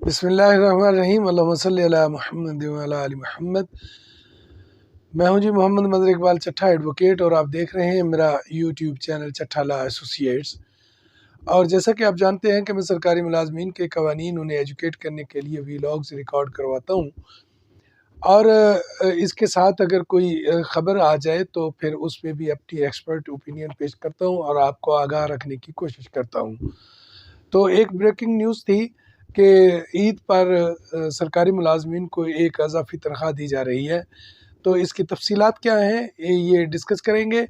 بسم اللہ الرحمن الرحیم، اللہم صلی علی محمد وعلی آل محمد۔ میں ہوں جی محمد مظہر اقبال چٹھا ایڈوکیٹ، اور آپ دیکھ رہے ہیں میرا یوٹیوب چینل چٹھا لا ایسوسیٹس۔ اور جیسا کہ آپ جانتے ہیں کہ میں سرکاری ملازمین کے قوانین انہیں ایجوکیٹ کرنے کے لیے ویلاگز ریکارڈ کرواتا ہوں، اور اس کے ساتھ اگر کوئی خبر آ جائے تو پھر اس پہ بھی اپنی ایکسپرٹ اوپینین پیش کرتا ہوں اور آپ کو آگاہ رکھنے کی کوشش کرتا ہوں۔ تو ایک بریکنگ نیوز تھی کہ عید پر سرکاری ملازمین کو ایک اضافی تنخواہ دی جا رہی ہے۔ تو اس کی تفصیلات کیا ہیں یہ ڈسکس کریں گے،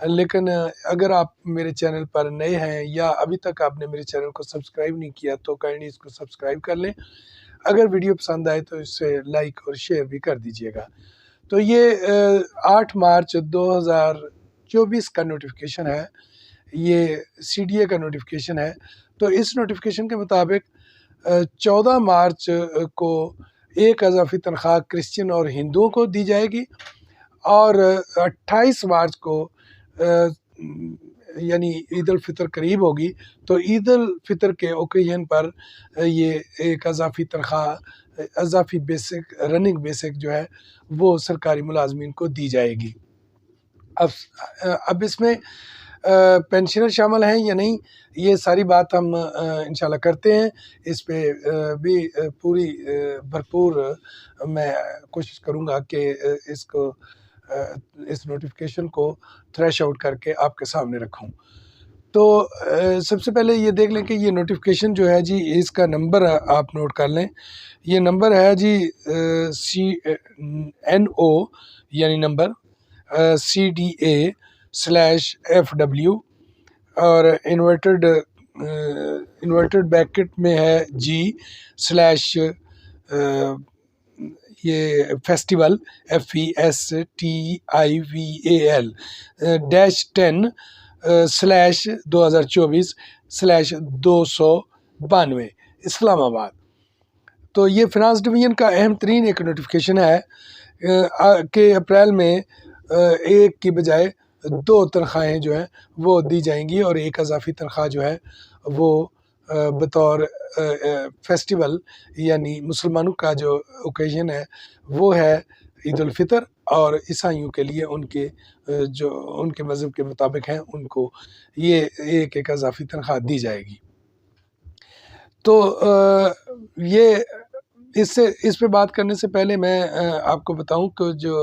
لیکن اگر آپ میرے چینل پر نئے ہیں یا ابھی تک آپ نے میرے چینل کو سبسکرائب نہیں کیا تو کائنڈلی اس کو سبسکرائب کر لیں۔ اگر ویڈیو پسند آئے تو اس سے لائک اور شیئر بھی کر دیجیے گا۔ تو یہ 8 مارچ 2024 کا نوٹیفیکیشن ہے، یہ سی ڈی اے کا نوٹیفیکیشن ہے۔ تو اس نوٹیفیکیشن کے مطابق 14 مارچ کو ایک اضافی تنخواہ کرسچن اور ہندوؤں کو دی جائے گی، اور 28 مارچ کو یعنی عید الفطر قریب ہوگی تو عید الفطر کے اوکیزن پر یہ ایک اضافی تنخواہ، اضافی بیسک رننگ بیسک جو ہے وہ سرکاری ملازمین کو دی جائے گی۔ اب اس میں پینشنر شامل ہیں یا نہیں، یہ ساری بات ہم انشاءاللہ کرتے ہیں۔ اس پہ بھی پوری بھرپور میں کوشش کروں گا کہ اس نوٹیفیکیشن کو تھریش آؤٹ کر کے آپ کے سامنے رکھوں۔ تو سب سے پہلے یہ دیکھ لیں کہ یہ نوٹیفیکیشن جو ہے جی، اس کا نمبر آپ نوٹ کر لیں۔ یہ نمبر ہے جی CNO یعنی نمبر CDA/FW، اور انورٹڈ بیکٹ میں ہے G/ یہ فیسٹیول FESTIVAL-10/2024/292 اسلام آباد۔ تو یہ فنانس ڈویژن کا اہم ترین ایک نوٹیفیکیشن ہے کہ اپریل میں ایک کی بجائے 2 تنخواہیں جو ہیں وہ دی جائیں گی، اور ایک اضافی تنخواہ جو ہے وہ بطور فیسٹیول یعنی مسلمانوں کا جو اوکیزن ہے وہ ہے عید الفطر، اور عیسائیوں کے لیے ان کے جو ان کے مذہب کے مطابق ہیں ان کو یہ ایک اضافی تنخواہ دی جائے گی۔ تو یہ اس پہ بات کرنے سے پہلے میں آپ کو بتاؤں کہ جو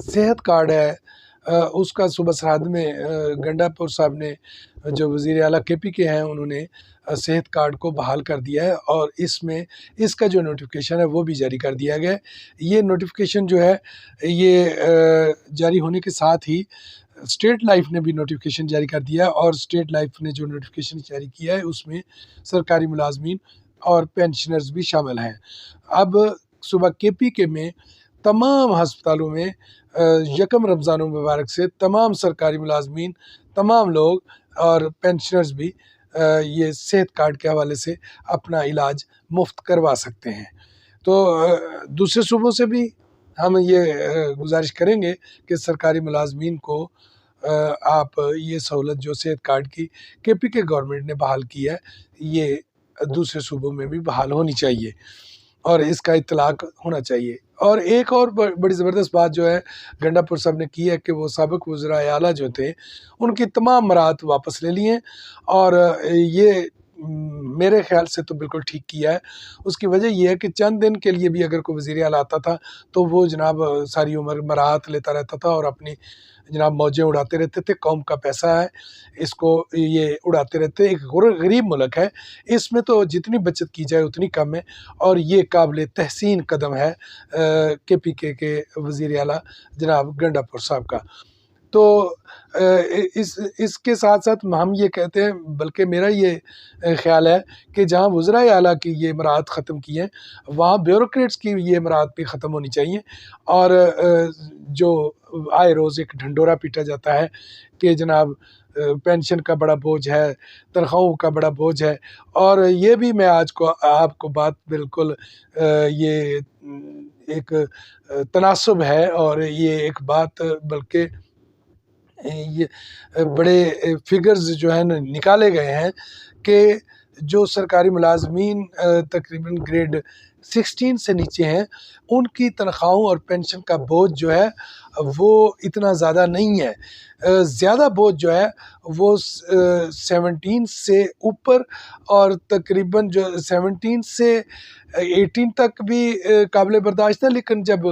صحت کارڈ ہے اس کا صوبہ سرحد میں گنڈا پور صاحب نے، جو وزیر اعلیٰ کے پی کے ہیں، انہوں نے صحت کارڈ کو بحال کر دیا ہے، اور اس کا جو نوٹیفیکیشن ہے وہ بھی جاری کر دیا گیا ہے۔ یہ نوٹیفیکیشن جو ہے یہ جاری ہونے کے ساتھ ہی اسٹیٹ لائف نے بھی نوٹیفیکیشن جاری کر دیا ہے، اور اسٹیٹ لائف نے جو نوٹیفیکیشن جاری کیا ہے اس میں سرکاری ملازمین اور پینشنرز بھی شامل ہیں۔ اب صوبہ کے پی کے میں تمام ہسپتالوں میں 1 رمضان المبارک سے تمام سرکاری ملازمین، تمام لوگ اور پینشنرز بھی یہ صحت کارڈ کے حوالے سے اپنا علاج مفت کروا سکتے ہیں۔ تو دوسرے صوبوں سے بھی ہم یہ گزارش کریں گے کہ سرکاری ملازمین کو آپ یہ سہولت جو صحت کارڈ کی کے پی کے گورنمنٹ نے بحال کی ہے، یہ دوسرے صوبوں میں بھی بحال ہونی چاہیے اور اس کا اطلاق ہونا چاہیے۔ اور ایک اور بڑی زبردست بات جو ہے گنڈا پور صاحب نے کی ہے کہ وہ سابق وزرائے اعلیٰ جو تھے ان کی تمام برات واپس لے لی ہیں، اور یہ میرے خیال سے تو بالکل ٹھیک کیا ہے۔ اس کی وجہ یہ ہے کہ چند دن کے لیے بھی اگر کوئی وزیر اعلیٰ آتا تھا تو وہ جناب ساری عمر برات لیتا رہتا تھا اور اپنی جناب موجیں اڑاتے رہتے تھے۔ قوم کا پیسہ ہے، اس کو یہ اڑاتے رہتے۔ ایک غریب ملک ہے، اس میں تو جتنی بچت کی جائے اتنی کم ہے، اور یہ قابل تحسین قدم ہے کے پی کے وزیر اعلیٰ جناب گنڈا پور صاحب کا۔ تو اس کے ساتھ ساتھ ہم یہ کہتے ہیں، بلکہ میرا یہ خیال ہے کہ جہاں وزرائے اعلیٰ کی یہ مراعات ختم کی ہیں وہاں بیوروکریٹس کی یہ مراعات بھی ختم ہونی چاہیے، اور جو آئے روز ایک ڈھنڈورا پیٹا جاتا ہے کہ جناب پینشن کا بڑا بوجھ ہے، تنخواہوں کا بڑا بوجھ ہے، اور یہ بھی میں آج کو آپ کو بات بالکل یہ ایک تناسب ہے، اور یہ ایک بات بلکہ یہ بڑے فگرز جو ہیں نکالے گئے ہیں کہ جو سرکاری ملازمین تقریباً گریڈ 16 سے نیچے ہیں ان کی تنخواہوں اور پینشن کا بوجھ جو ہے وہ اتنا زیادہ نہیں ہے. زیادہ بوجھ جو ہے وہ 17 سے اوپر اور تقریباً جو 17 سے 18 تک بھی قابل برداشت ہے، لیکن جب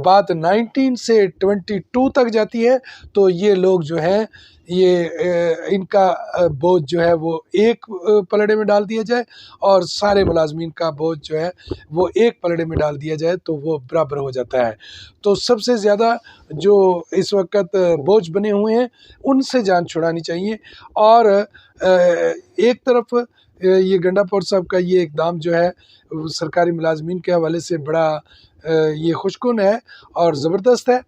بات 19 سے 22 تک جاتی ہے تو یہ لوگ جو ہیں ان کا بوجھ جو ہے وہ ایک پلڑے میں ڈال دیا جائے اور سارے ملازمین کا بوجھ جو ہے وہ ایک پلڑے میں ڈال دیا جائے تو وہ برابر ہو جاتا ہے. تو سب سے زیادہ جو اس وقت بوجھ بنے ہوئے ہیں ان سے جان چھڑانی چاہیے. اور ایک طرف یہ گنڈا پور صاحب کا یہ اقدام جو ہے سرکاری ملازمین کے حوالے سے بڑا یہ خوشکن ہے اور زبردست ہے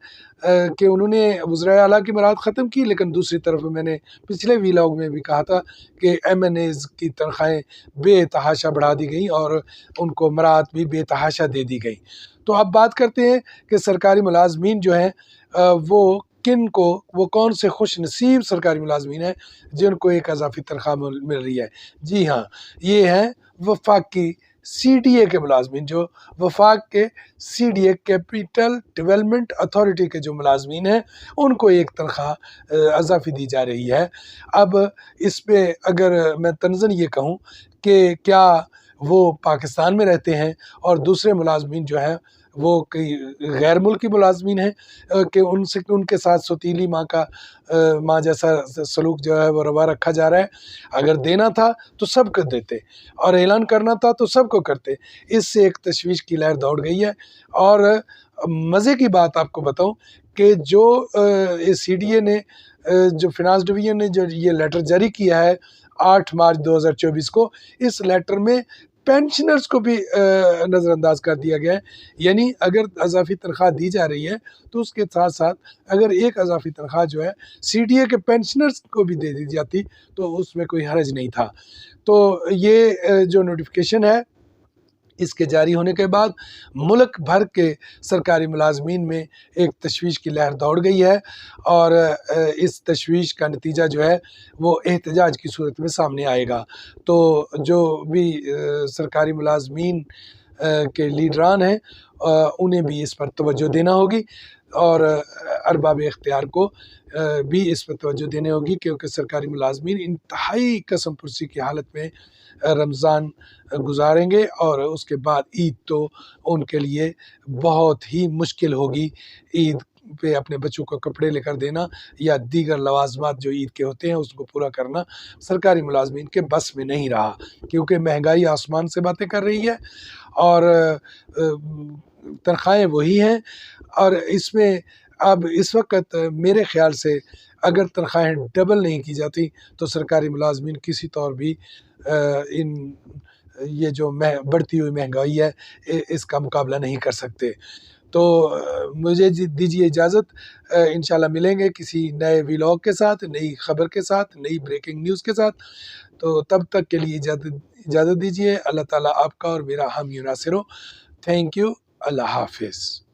کہ انہوں نے وزرائے اعلیٰ کی مراد ختم کی، لیکن دوسری طرف میں نے پچھلے ویلاگ میں بھی کہا تھا کہ ایم این ایز کی تنخواہیں بے تحاشا بڑھا دی گئیں اور ان کو مراد بھی بے تحاشا دے دی گئی. تو اب بات کرتے ہیں کہ سرکاری ملازمین جو ہیں وہ کون سے خوش نصیب سرکاری ملازمین ہیں جن کو ایک اضافی تنخواہ مل رہی ہے. جی ہاں، یہ ہیں وفاق کی سی ڈی اے کے ملازمین، جو وفاق کے C D A capital development authority کے جو ملازمین ہیں ان کو ایک تنخواہ اضافی دی جا رہی ہے. اب اس پہ اگر میں تنزن یہ کہوں کہ کیا وہ پاکستان میں رہتے ہیں اور دوسرے ملازمین جو ہیں وہ کئی غیر ملکی ملازمین ہیں کہ ان کے ساتھ سوتیلی ماں جیسا سلوک جو ہے وہ روا رکھا جا رہا ہے. اگر دینا تھا تو سب کو دیتے اور اعلان کرنا تھا تو سب کو کرتے. اس سے ایک تشویش کی لہر دوڑ گئی ہے. اور مزے کی بات آپ کو بتاؤں کہ جو سی ڈی اے نے جو فنانس ڈویژن نے جو یہ لیٹر جاری کیا ہے 8 مارچ 2024 کو، اس لیٹر میں پینشنرز کو بھی نظر انداز کر دیا گیا ہے. یعنی اگر اضافی تنخواہ دی جا رہی ہے تو اس کے ساتھ ساتھ اگر ایک اضافی تنخواہ جو ہے سی ڈی اے کے پینشنرز کو بھی دے دی جاتی تو اس میں کوئی حرج نہیں تھا. تو یہ جو نوٹیفیکیشن ہے اس کے جاری ہونے کے بعد ملک بھر کے سرکاری ملازمین میں ایک تشویش کی لہر دوڑ گئی ہے اور اس تشویش کا نتیجہ جو ہے وہ احتجاج کی صورت میں سامنے آئے گا. تو جو بھی سرکاری ملازمین کے لیڈران ہیں انہیں بھی اس پر توجہ دینا ہوگی اور ارباب اختیار کو بھی اس پر توجہ دینے ہوگی، کیونکہ سرکاری ملازمین انتہائی قسم پرسی کی حالت میں رمضان گزاریں گے اور اس کے بعد عید تو ان کے لیے بہت ہی مشکل ہوگی. عید پہ اپنے بچوں کو کپڑے لے کر دینا یا دیگر لوازمات جو عید کے ہوتے ہیں اس کو پورا کرنا سرکاری ملازمین کے بس میں نہیں رہا، کیونکہ مہنگائی آسمان سے باتیں کر رہی ہے اور تنخواہیں وہی ہیں. اور اس میں اب اس وقت میرے خیال سے اگر تنخواہیں ڈبل نہیں کی جاتی تو سرکاری ملازمین کسی طور بھی یہ جو بڑھتی ہوئی مہنگائی ہے اس کا مقابلہ نہیں کر سکتے. تو مجھے دیجیے اجازت، انشاءاللہ ملیں گے کسی نئے ویلاگ کے ساتھ، نئی خبر کے ساتھ، نئی بریکنگ نیوز کے ساتھ. تو تب تک کے لیے اجازت دیجیے. اللہ تعالیٰ آپ کا اور میرا حامی و ناصر ہو. Thank you. اللہ حافظ.